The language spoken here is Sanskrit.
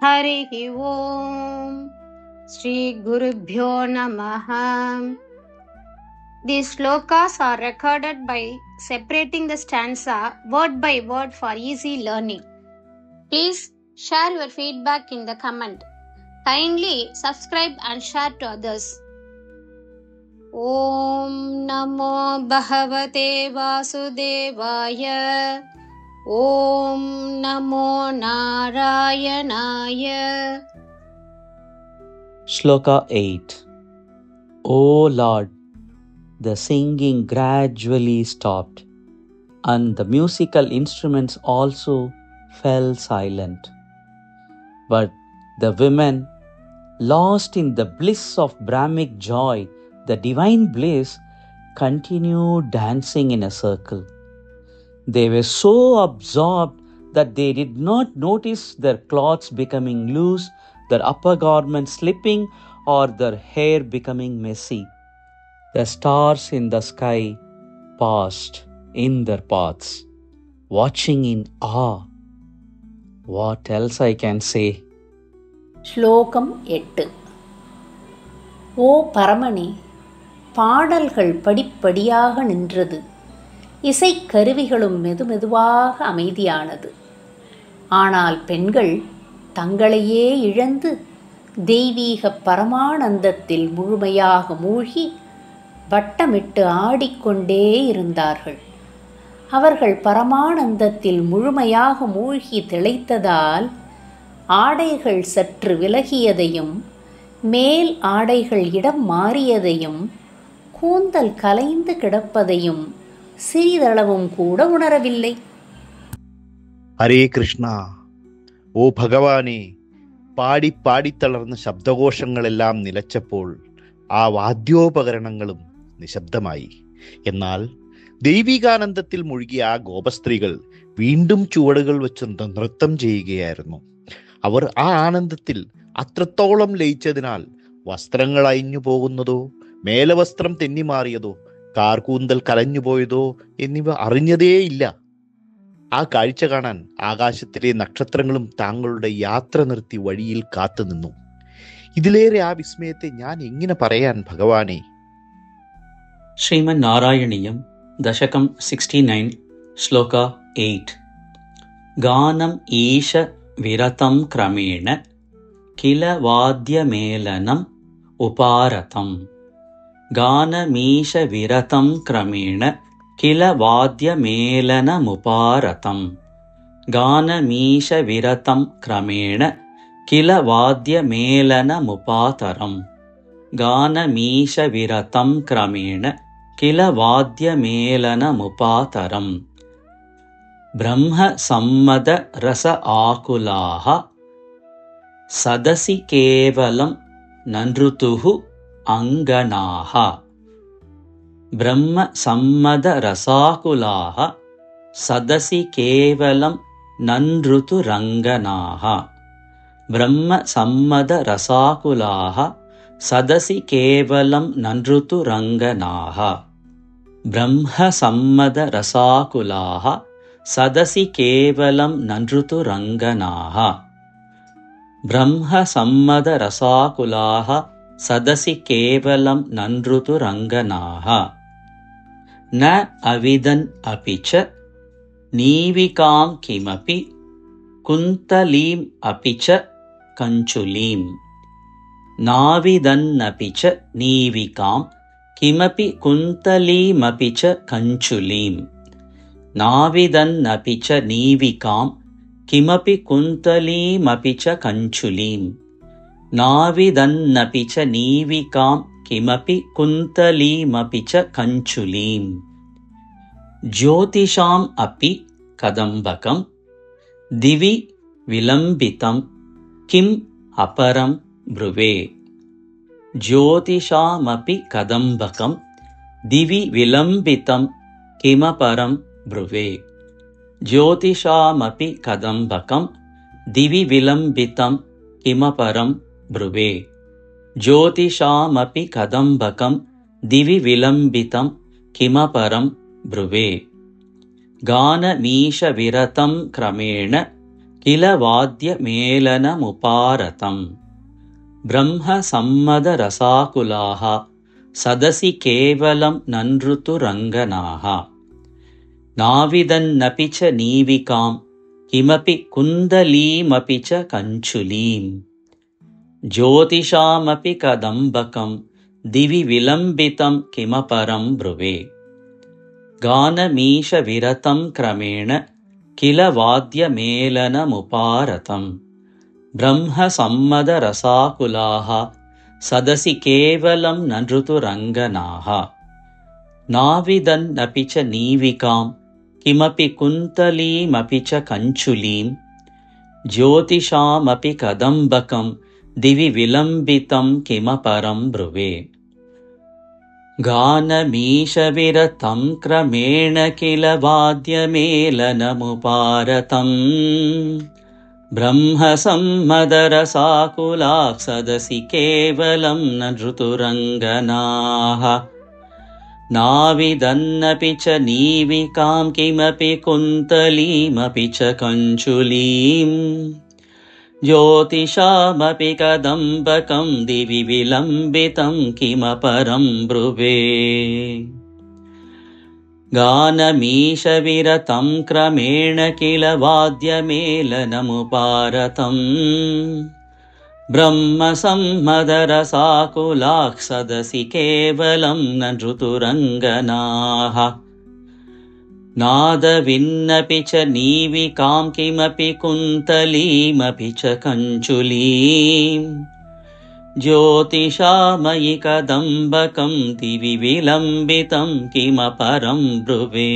Harihi Om. Shri Gurubhyo Namaha. These slokas are recorded by separating the stanza word by word for easy learning. Please share your feedback in the comment. Kindly subscribe and share to others. Om Namo Bhagavate Vasudevaya. Om Namo Narayanaya. Shloka 8. O Lord, the singing gradually stopped, and the musical instruments also fell silent. But the women, lost in the bliss of Brahmic joy, the divine bliss, continued dancing in a circle. They were so absorbed that they did not notice their clothes becoming loose, their upper garments slipping, or their hair becoming messy. The stars in the sky passed in their paths, watching in awe. What else I can say? ஸ்லோகம் 8. ஓ பரமனே, பாடல்கள் படிப்படியாக நின்றது, இசைக்கருவிகளும் மெதுமெதுவாக அமைதியானது. ஆனால் பெண்கள் தங்களையே இழந்து தெய்வீக பரமானந்தத்தில் முழுமையாக மூழ்கி வட்டமிட்டு ஆடிக்கொண்டே இருந்தார்கள். அவர்கள் பரமானந்தத்தில் முழுமையாக மூழ்கி திளைத்ததால் ஆடைகள் சற்று விலகியதையும் மேல் ஆடைகள் இடம் மாறியதையும் கூந்தல் கலைந்து கிடப்பதையும் சிறிதளவும் கூட உணரவில்லை. ഹരേ കൃഷ്ണ. ഓ ഭഗവാനെ, പാടി പാടി തളർന്ന ശബ്ദകോശങ്ങളെല്ലാം നിലച്ചപ്പോൾ ആ വാദ്യോപകരണങ്ങളും നിശബ്ദമായി. എന്നാൽ ദൈവികാനന്ദത്തിൽ മുഴുകിയ ആ ഗോപസ്ത്രീകൾ വീണ്ടും ചുവടുകൾ വെച്ച് നൃത്തം ചെയ്യുകയായിരുന്നു. അവർ ആ ആനന്ദത്തിൽ അത്രത്തോളം ലയിച്ചതിനാൽ വസ്ത്രങ്ങൾ അയഞ്ഞു പോകുന്നതോ മേലവസ്ത്രം തെന്നിമാറിയതോ കാർകൂന്തൽ കലഞ്ഞുപോയതോ എന്നിവ അറിഞ്ഞതേയില്ല. ആ കാഴ്ച കാണാൻ ആകാശത്തിലെ നക്ഷത്രങ്ങളും താങ്കളുടെ യാത്ര നിർത്തി വഴിയിൽ കാത്തുനിന്നു. ഇതിലേറെ ആ വിസ്മയത്തെ ഞാൻ എങ്ങനെ പറയാൻ ഭഗവാനെ? Srimad Narayaniyam, Dashakam 69, Shloka 8. Ganam Isha Viratam Kramena Kila Vadyamelanam Uparatam. Ganamisha Viratam Kramena Kila Vadyamelanamuparatam. Ganamisha Viratam Kramena Kila Vadyamelanamupataram. Ganamisha Viratam Kramena Kila Vadyamelanamupataram. Brahma Sammada Rasa Akulaha Sadasi Kevalam Nandrutuhu Anganaha. Brahma Sammada Rasakulaha Sadasi Kevalam Nandrutu Ranganaha. Brahma Sammada Rasakulaha Sadasi Kevalam Nandrutu Ranganaha. Brahma Sammada Rasakulaha Sadasi Kevalam Nandrutu Ranganaha. Brahma Sammada Rasakulaha Sadasi Kevalam Nandrutu Ranganaha. Na avidan apicha Nivikam kimapi Kuntalim apicha Kanchulim. Navidan apicha Nivikam Kimapi Kuntalim apicha Kanchulim. Navidan apicha Nivikam Kimapi Kuntalim apicha Kanchulim. Navidan apicha Nivikam Kimapi Kuntalim apicha Kanchulim. Jyotisham api Kadambakam Divi Vilambitam Kim Aparam Bruve. Jyotisham api Kadambakam Divi Vilambitam Kimaparam Bruve. Jyotisham api Kadambakam Divi Vilambitam Kimaparam Bruve. Jyotisham api Kadambakam Divi Vilambitam Kimaparam Bruve. Gana Misha Viratam Kramena किल वाद्यमेलनमुपारतं ब्रह्मसम्मदरसाकुलाः सदसि केवलं ननृतुरङ्गनाः नाविदन्नपि च नीविकां किमपि कुन्दलीमपि च कञ्चुलीम् ज्योतिषामपि कदम्बकं दिवि विलम्बितं किमपरं ब्रुवे गानमीशविरतं क्रमेण किल वाद्यमेलनमुपारतं ब्रह्मसम्मदरसाकुलाः सदसि केवलं ननृतुरङ्गनाः नाविदन्नपि च नीविकां किमपि कुन्तलीमपि च कञ्चुलीं ज्योतिषामपि कदम्बकं दिवि विलम्बितं किमपरं ब्रुवे गानमीशविरतं क्रमेण किल वाद्यमेलनमुपारतं ब्रह्मसम्मदरसाकुलाः सदसि केवलं ननृतुरङ्गनाः नाविदन्नपि च नीविकां किमपि कुन्तलीमपि च कञ्चुलीं ज्योतिषामपि कदम्बकं दिवि विलम्बितं किमपरं ब्रुवे गानमीशविरतं क्रमेण किल वाद्यमेलनमुपारतं ब्रह्मसम्मदरसाकुलाः सदसि केवलं ननृतुरङ्गनाः नादविन्नपि च नीविकां किमपि कुन्तलीमपि च कञ्चुलीं ज्योतिषामयि कदम्बकं दिवि विलम्बितं किमपरं ब्रुवे